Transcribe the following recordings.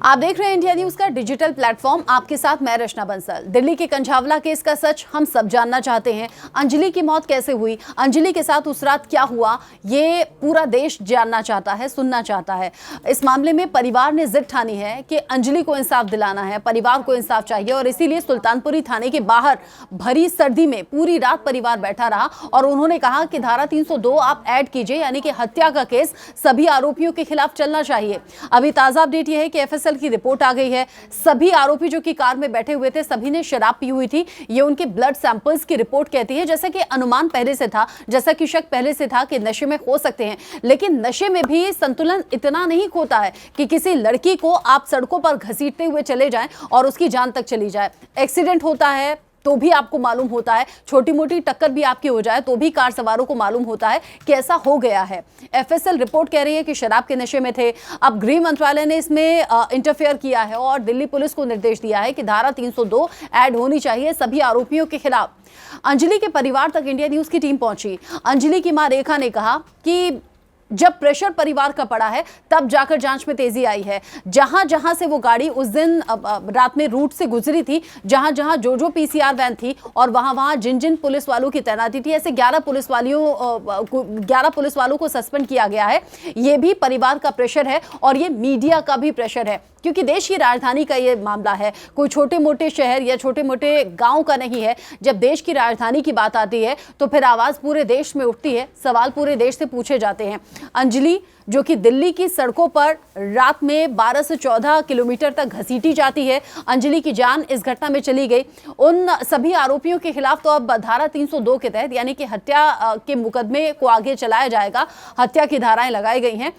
आप देख रहे हैं इंडिया न्यूज का डिजिटल प्लेटफॉर्म। आपके साथ मैं रचना बंसल। दिल्ली के कंझावला केस का सच हम सब जानना चाहते हैं। अंजलि की मौत कैसे हुई, अंजलि के साथ उस रात क्या हुआ, ये पूरा देश जानना चाहता है, सुनना चाहता है। इस मामले में परिवार ने जिद ठानी है कि अंजलि को इंसाफ दिलाना है, परिवार को इंसाफ चाहिए और इसीलिए सुल्तानपुरी थाने के बाहर भरी सर्दी में पूरी रात परिवार बैठा रहा और उन्होंने कहा कि धारा 302 आप ऐड कीजिए, यानी कि हत्या का केस सभी आरोपियों के खिलाफ चलना चाहिए। अभी ताजा अपडेट यह है कि एफएसएल की रिपोर्ट आ गई है। सभी आरोपी जो कि कार में बैठे हुए थे, सभी ने शराब पी हुई थी। ये उनके ब्लड सैंपल्स की रिपोर्ट कहती है। जैसा कि अनुमान पहले से था, जैसा कि शक पहले से था कि नशे में हो सकते हैं, लेकिन नशे में भी संतुलन इतना नहीं खोता है कि किसी लड़की को आप सड़कों पर घसीटते हुए चले जाएं और उसकी जान तक चली जाए। एक्सीडेंट होता है तो भी आपको मालूम होता है, छोटी मोटी टक्कर भी आपकी हो जाए तो भी कार सवारों को मालूम होता है कि ऐसा हो गया है। एफएसएल रिपोर्ट कह रही है कि शराब के नशे में थे। अब गृह मंत्रालय ने इसमें इंटरफेयर किया है और दिल्ली पुलिस को निर्देश दिया है कि धारा 302 ऐड होनी चाहिए सभी आरोपियों के खिलाफ। अंजलि के परिवार तक इंडिया न्यूज की टीम पहुंची। अंजलि की मां रेखा ने कहा कि जब प्रेशर परिवार का पड़ा है तब जाकर जांच में तेजी आई है। जहां जहां से वो गाड़ी उस दिन रात में रूट से गुजरी थी, जहां जहां जो पीसीआर वैन थी और वहां वहां जिन जिन पुलिस वालों की तैनाती थी, ऐसे 11 पुलिस वालों को सस्पेंड किया गया है। ये भी परिवार का प्रेशर है और ये मीडिया का भी प्रेशर है, क्योंकि देश की राजधानी का ये मामला है, कोई छोटे मोटे शहर या छोटे मोटे गांव का नहीं है। जब देश की राजधानी की बात आती है तो फिर आवाज पूरे देश में उठती है, सवाल पूरे देश से पूछे जाते हैं। अंजलि जो कि दिल्ली की सड़कों पर रात में 12 से 14 किलोमीटर तक घसीटी जाती है, अंजलि की जान इस घटना में चली गई। उन सभी आरोपियों के खिलाफ तो अब धारा 302 के तहत यानी कि हत्या के मुकदमे को आगे चलाया जाएगा। हत्या की धाराएं लगाई गई हैं,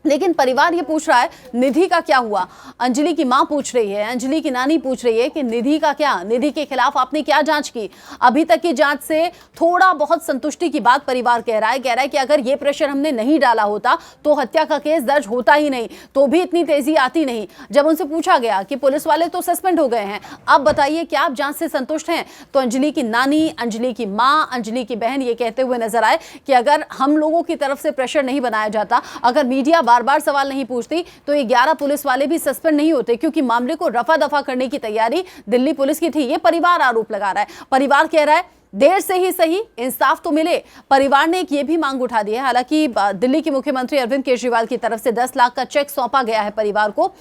लेकिन परिवार ये पूछ रहा है निधि का क्या हुआ। अंजलि की मां पूछ रही है, अंजलि की नानी पूछ रही है कि निधि का क्या, निधि के खिलाफ आपने क्या जांच की। अभी तक की जांच से थोड़ा बहुत संतुष्टि की बात परिवार कह रहा है कि अगर ये प्रेशर हमने नहीं डाला होता तो हत्या का केस दर्ज होता ही नहीं, तो भी इतनी तेजी आती नहीं। जब उनसे पूछा गया कि पुलिस वाले तो सस्पेंड हो गए हैं, अब बताइए क्या आप जांच से संतुष्ट हैं, तो अंजलि की नानी, अंजलि की मां, अंजलि की बहन ये कहते हुए नजर आए कि अगर हम लोगों की तरफ से प्रेशर नहीं बनाया जाता, अगर मीडिया बार बार सवाल नहीं पूछती, तो ये 11 पुलिस वाले भी सस्पेंड नहीं होते, क्योंकि मामले को रफा दफा करने की तैयारी दिल्ली पुलिस की थी। ये परिवार आरोप लगा रहा है। परिवार कह रहा है देर से ही सही इंसाफ तो मिले। परिवार ने एक ये भी मांग उठा दी है, हालांकि दिल्ली के मुख्यमंत्री अरविंद केजरीवाल की तरफ से 10 लाख का चेक सौंपा गया है परिवार को,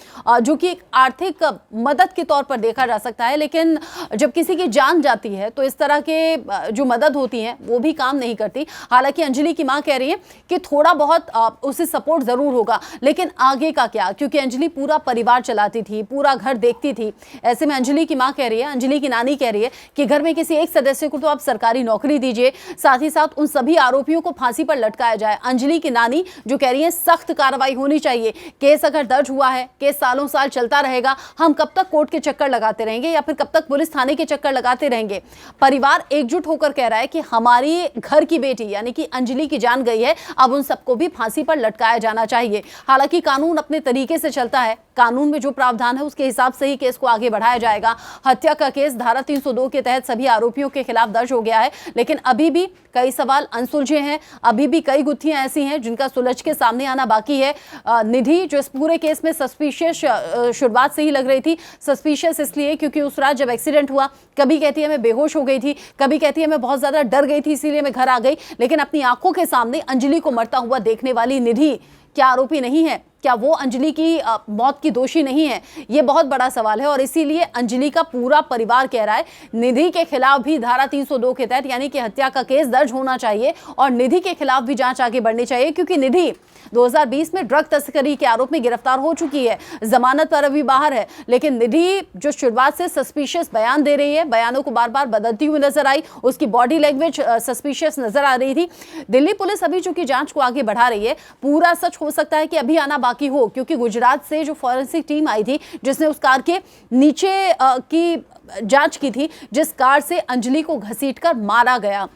जो कि एक आर्थिक मदद के तौर पर देखा जा सकता है। लेकिन जब किसी की जान जाती है तो इस तरह के जो मदद होती है वो भी काम नहीं करती। हालांकि अंजलि की मां कह रही है कि थोड़ा बहुत उसे सपोर्ट जरूर होगा, लेकिन आगे का क्या, क्योंकि अंजलि पूरा परिवार चलाती थी, पूरा घर देखती थी। ऐसे में अंजलि की मां कह रही है, अंजलि की नानी कह रही है कि घर में किसी एक सदस्य को तो सरकारी नौकरी दीजिए, साथ ही साथ उन सभी आरोपियों को फांसी पर लटकाया जाए। अंजलि की नानी जो कह रही है सख्त कार्रवाई होनी चाहिए। केस अगर दर्ज हुआ है, केस सालों साल चलता रहेगा, हम कब तक कोर्ट के चक्कर लगाते रहेंगे या फिर कब तक पुलिस थाने के चक्कर लगाते रहेंगे। परिवार एकजुट होकर कह रहा है कि हमारी घर की बेटी यानी कि अंजलि की जान गई है, अब उन सबको भी फांसी पर लटकाया जाना चाहिए। हालांकि कानून अपने तरीके से चलता है, कानून में जो प्रावधान है उसके हिसाब से ही केस को आगे बढ़ाया जाएगा। हत्या का केस धारा 302 के तहत सभी आरोपियों के खिलाफ दर्ज हो गया है, लेकिन अभी भी कई सवाल अनसुलझे हैं, अभी भी कई गुत्थियां ऐसी हैं जिनका सुलझ के सामने आना बाकी है। निधि जो इस पूरे केस में सस्पिशियस शुरुआत से ही लग रही थी, सस्पिशियस इसलिए क्योंकि उस रात जब एक्सीडेंट हुआ, कभी कहती है मैं बेहोश हो गई थी, कभी कहती है मैं बहुत ज्यादा डर गई थी इसीलिए मैं घर आ गई, लेकिन अपनी आंखों के सामने अंजलि को मरता हुआ देखने वाली निधि क्या आरोपी नहीं है? क्या वो अंजलि की मौत की दोषी नहीं है? ये बहुत बड़ा सवाल है और इसीलिए अंजलि का पूरा परिवार कह रहा है निधि के खिलाफ भी धारा 302 के तहत यानी कि हत्या का केस दर्ज होना चाहिए और निधि के खिलाफ भी जांच आगे बढ़नी चाहिए, क्योंकि निधि 2020 में ड्रग तस्करी के आरोप में गिरफ्तार हो चुकी है, जमानत पर अभी बाहर है। लेकिन निधि जो शुरुआत से सस्पिशियस बयान दे रही है, बयानों को बार बार बदलती हुई नजर आई, उसकी बॉडी लैंग्वेज सस्पिशियस नजर आ रही थी। दिल्ली पुलिस अभी चूंकि जांच को आगे बढ़ा रही है, पूरा सच हो सकता है कि अभी आना बाकी हो, क्योंकि गुजरात से जो फॉरेंसिक टीम आई थी जिसने उस कार के नीचे की जांच की थी, जिस कार से अंजलि को घसीटकर मारा गया,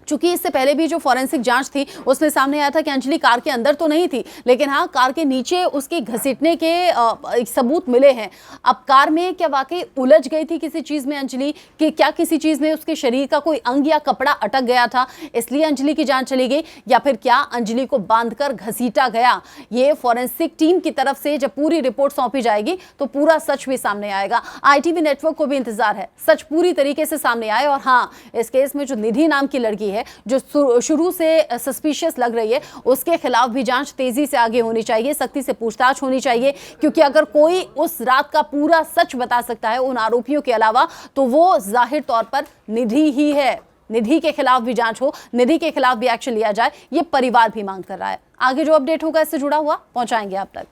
चूंकि इससे पहले भी जो फॉरेंसिक जांच थी उसमें सामने आया था कि अंजलि कार के अंदर तो नहीं थी, लेकिन हाँ कार के नीचे उसके घसीटने के सबूत मिले हैं। अब कार में क्या वाकई उलझ गई थी किसी चीज में अंजलि, कि क्या किसी चीज में उसके शरीर का कोई अंग या कपड़ा अटक गया था इसलिए अंजलि की जान चली गई, या फिर क्या अंजलि को बांधकर घसीटा गया? ये फॉरेंसिक टीम की तरफ से जब पूरी रिपोर्ट सौंपी जाएगी तो पूरा सच भी सामने आएगा। ITV नेटवर्क को भी इंतजार है सच पूरी तरीके से सामने आए। और हाँ, इस केस में जो निधि नाम की लड़की है जो शुरू से सस्पिशियस लग रही है, उसके खिलाफ भी जांच तेजी से आगे होनी चाहिए, सख्ती से पूछताछ होनी चाहिए, क्योंकि अगर कोई उस रात का पूरा सच बता सकता है उन आरोपियों के अलावा तो वो जाहिर तौर पर निधि ही है। निधि के खिलाफ भी जांच हो, निधि के खिलाफ भी एक्शन लिया जाए, ये परिवार भी मांग कर रहा है। आगे जो अपडेट होगा इससे जुड़ा हुआ पहुंचाएंगे आप तक।